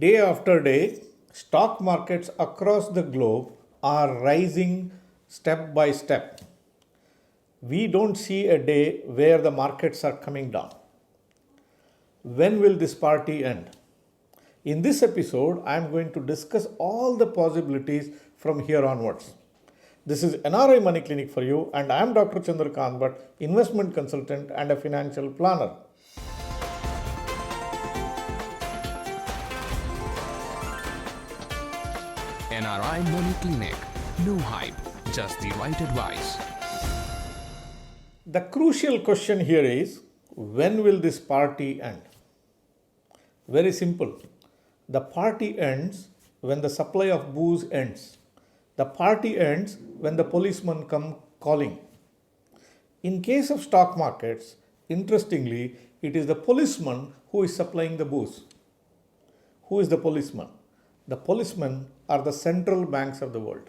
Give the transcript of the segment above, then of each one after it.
Day after day, stock markets across the globe are rising step by step. We don't see a day where the markets are coming down. When will this party end? In this episode, I am going to discuss all the possibilities from here onwards. This is NRI Money Clinic for you, and I am Dr. Chandrakant Bhatt, investment consultant and a financial planner. NRI Money Clinic. No hype, just the right advice. The crucial question here is, when will this party end? Very simple. The party ends when the supply of booze ends. The party ends when the policemen come calling. In case of stock markets, interestingly, it is the policeman who is supplying the booze. Who is the policeman? The policemen are the central banks of the world.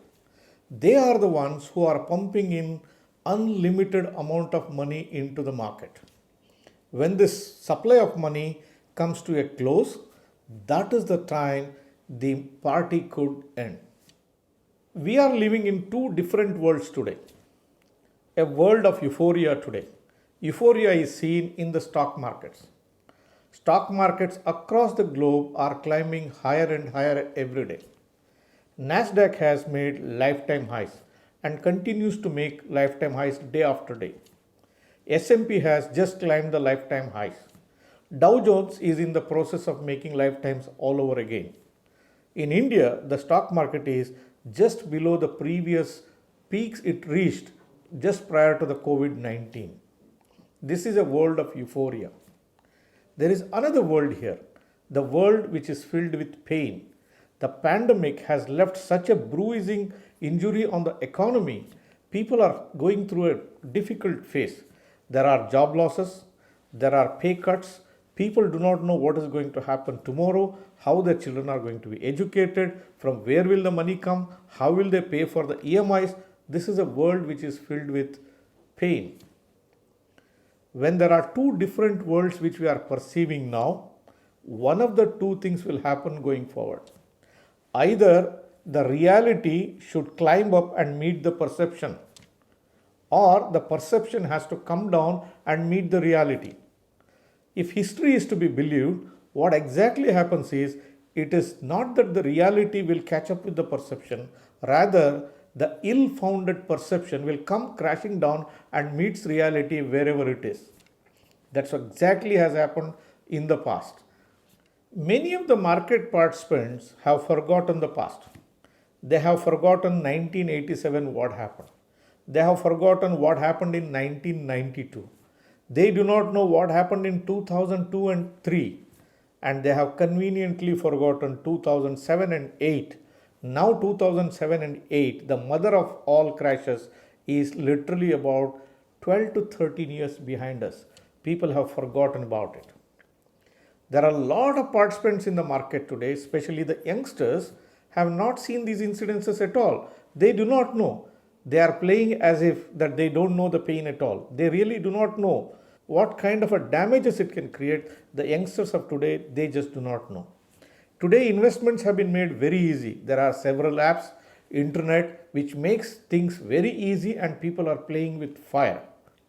They are the ones who are pumping in unlimited amount of money into the market. When this supply of money comes to a close, that is the time the party could end. We are living in two different worlds today. A world of euphoria today. Euphoria is seen in the stock markets. Stock markets across the globe are climbing higher and higher every day. Nasdaq has made lifetime highs and continues to make lifetime highs day after day. S&P has just climbed the lifetime highs. Dow Jones is in the process of making lifetimes all over again. In India, the stock market is just below the previous peaks it reached just prior to the COVID-19. This is a world of euphoria. There is another world here, the world which is filled with pain. The pandemic has left such a bruising injury on the economy. People are going through a difficult phase. There are job losses, there are pay cuts. People do not know what is going to happen tomorrow, how their children are going to be educated, from where will the money come, how will they pay for the EMIs. This is a world which is filled with pain. When there are two different worlds which we are perceiving now, one of the two things will happen going forward. Either the reality should climb up and meet the perception, or the perception has to come down and meet the reality. If history is to be believed, what exactly happens is, it is not that the reality will catch up with the perception, rather the ill-founded perception will come crashing down and meets reality wherever it is. That's exactly has happened in the past. Many of the market participants have forgotten the past. They have forgotten 1987 what happened. They have forgotten what happened in 1992. They do not know what happened in 2002 and 3, and they have conveniently forgotten 2007 and 8. Now 2007 and 8, the mother of all crashes, is literally about 12 to 13 years behind us. People have forgotten about it. There are a lot of participants in the market today, especially the youngsters, have not seen these incidences at all. They do not know. They are playing as if that they don't know the pain at all. They really do not know what kind of a damages it can create. The youngsters of today, they just do not know. Today, investments have been made very easy. There are several apps, internet, which makes things very easy, and people are playing with fire.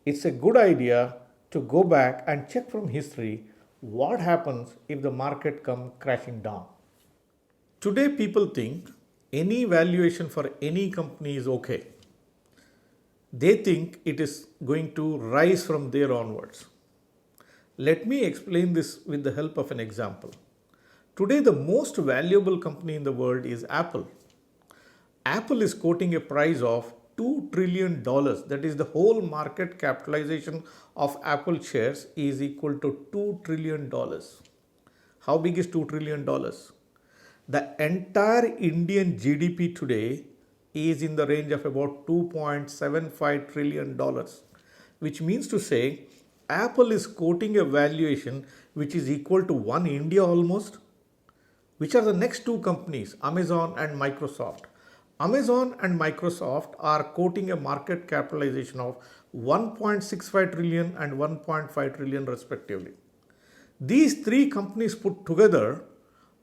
It's a good idea to go back and check from history what happens if the market comes crashing down. Today, people think any valuation for any company is okay. They think it is going to rise from there onwards. Let me explain this with the help of an example. Today, the most valuable company in the world is Apple. Apple is quoting a price of $2 trillion. That is, the whole market capitalization of Apple shares is equal to $2 trillion. How big is $2 trillion? The entire Indian GDP today is in the range of about $2.75 trillion, which means to say Apple is quoting a valuation which is equal to one India almost. Which are the next two companies, Amazon and Microsoft? Amazon and Microsoft are quoting a market capitalization of 1.65 trillion and 1.5 trillion respectively. These three companies put together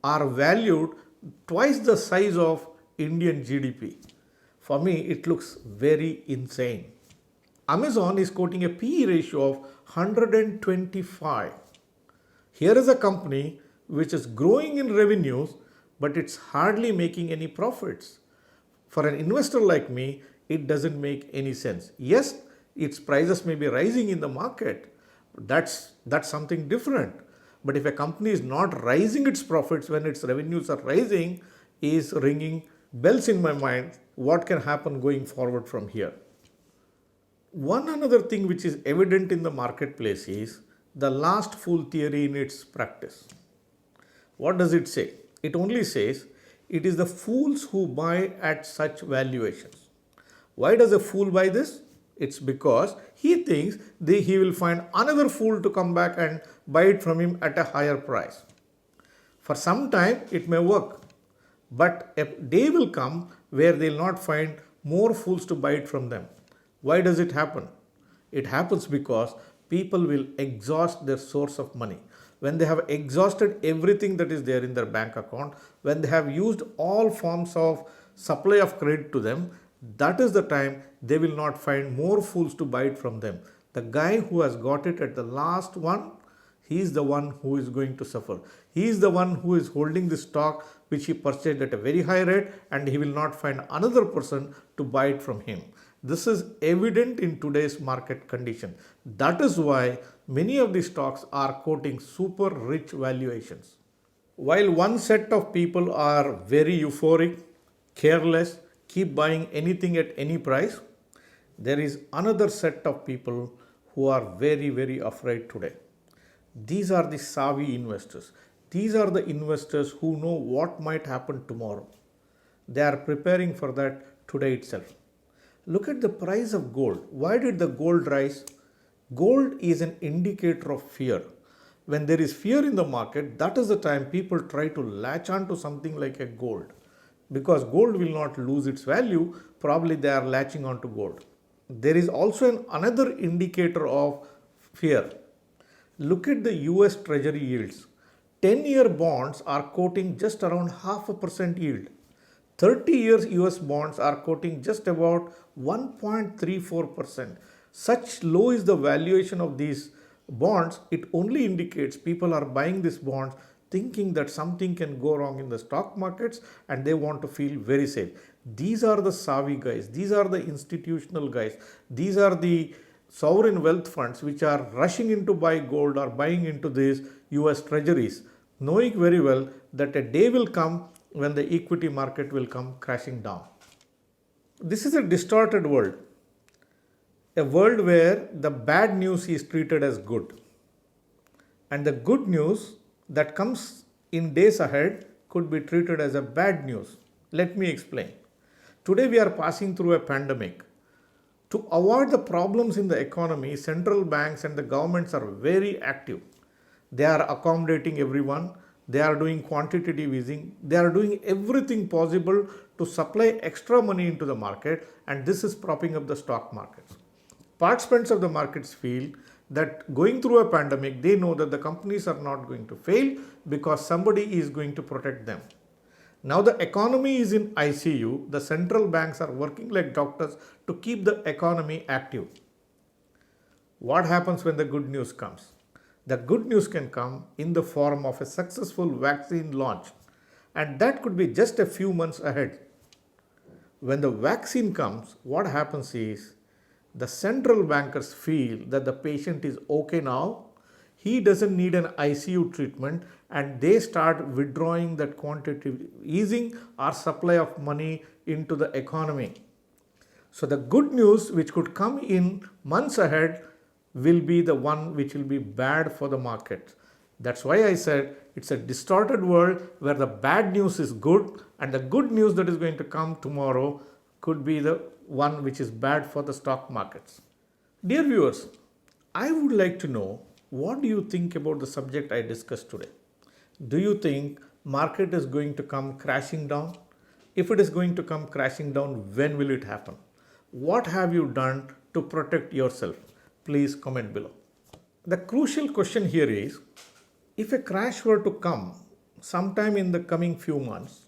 are valued twice the size of Indian GDP. For me, it looks very insane. Amazon is quoting a PE ratio of 125. Here is a company which is growing in revenues, but it's hardly making any profits. For an investor like me, it doesn't make any sense. Yes, its prices may be rising in the market. That's something different. But if a company is not rising its profits when its revenues are rising, is ringing bells in my mind. What can happen going forward from here? One another thing which is evident in the marketplace is the last fool theory in its practice. What does it say? It only says it is the fools who buy at such valuations. Why does a fool buy this? It's because he thinks he will find another fool to come back and buy it from him at a higher price. For some time it may work, but a day will come where they will not find more fools to buy it from them. Why does it happen? It happens because people will exhaust their source of money. When they have exhausted everything that is there in their bank account, when they have used all forms of supply of credit to them, that is the time they will not find more fools to buy it from them. The guy who has got it at the last one, he is the one who is going to suffer. He is the one who is holding the stock which he purchased at a very high rate, and he will not find another person to buy it from him. This is evident in today's market condition. That is why many of these stocks are quoting super rich valuations. While one set of people are very euphoric, careless, keep buying anything at any price, there is another set of people who are very, very afraid today. These are the savvy investors. These are the investors who know what might happen tomorrow. They are preparing for that today itself. Look at the price of gold. Why did the gold rise? Gold is an indicator of fear. When there is fear in the market, that is the time people try to latch on to something like a gold. Because gold will not lose its value, probably they are latching on to gold. There is also another indicator of fear. Look at the US Treasury yields. 10-year bonds are quoting just around 0.5% yield. 30 years US bonds are quoting just about 1.34%. Such low is the valuation of these bonds, it only indicates people are buying these bonds thinking that something can go wrong in the stock markets and they want to feel very safe. These are the savvy guys, these are the institutional guys, these are the sovereign wealth funds which are rushing into buy gold or buying into these US treasuries, knowing very well that a day will come when the equity market will come crashing down. This is a distorted world, a world where the bad news is treated as good and the good news that comes in days ahead could be treated as a bad news. Let me explain. Today we are passing through a pandemic. To avoid the problems in the economy, central banks and the governments are very active. They are accommodating everyone. They are doing quantitative easing. They are doing everything possible to supply extra money into the market, and this is propping up the stock markets. Participants of the markets feel that going through a pandemic, they know that the companies are not going to fail because somebody is going to protect them. Now the economy is in ICU, the central banks are working like doctors to keep the economy active. What happens when the good news comes? The good news can come in the form of a successful vaccine launch, and that could be just a few months ahead. When the vaccine comes, what happens is the central bankers feel that the patient is okay now, he doesn't need an ICU treatment, and they start withdrawing that quantitative easing or supply of money into the economy. So the good news which could come in months ahead will be the one which will be bad for the market. That's why I said it's a distorted world where the bad news is good and the good news that is going to come tomorrow could be the one which is bad for the stock markets. Dear viewers, I would like to know, what do you think about the subject I discussed today? Do you think market is going to come crashing down? If it is going to come crashing down, when will it happen? What have you done to protect yourself? Please comment below. The crucial question here is, if a crash were to come, sometime in the coming few months,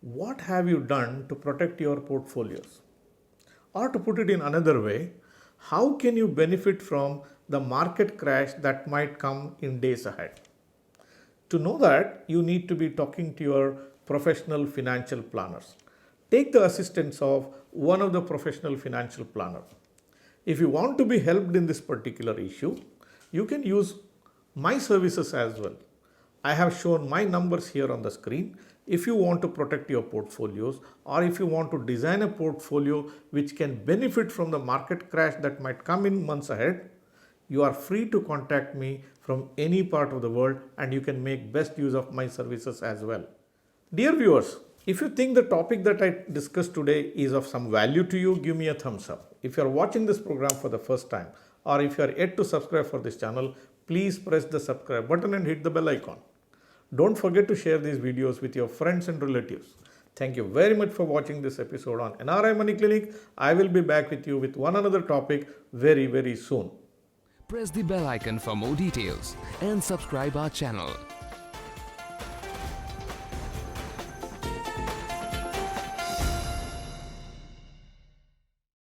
what have you done to protect your portfolios? Or to put it in another way, how can you benefit from the market crash that might come in days ahead? To know that, you need to be talking to your professional financial planners. Take the assistance of one of the professional financial planners. If you want to be helped in this particular issue, you can use my services as well. I have shown my numbers here on the screen. If you want to protect your portfolios, or if you want to design a portfolio which can benefit from the market crash that might come in months ahead, you are free to contact me from any part of the world, and you can make best use of my services as well. Dear viewers, if you think the topic that I discussed today is of some value to you, give me a thumbs up. If you are watching this program for the first time, or if you are yet to subscribe for this channel, please press the subscribe button and hit the bell icon. Don't forget to share these videos with your friends and relatives. Thank you very much for watching this episode on NRI Money Clinic. I will be back with you with one another topic very soon. Press the bell icon for more details and subscribe our channel.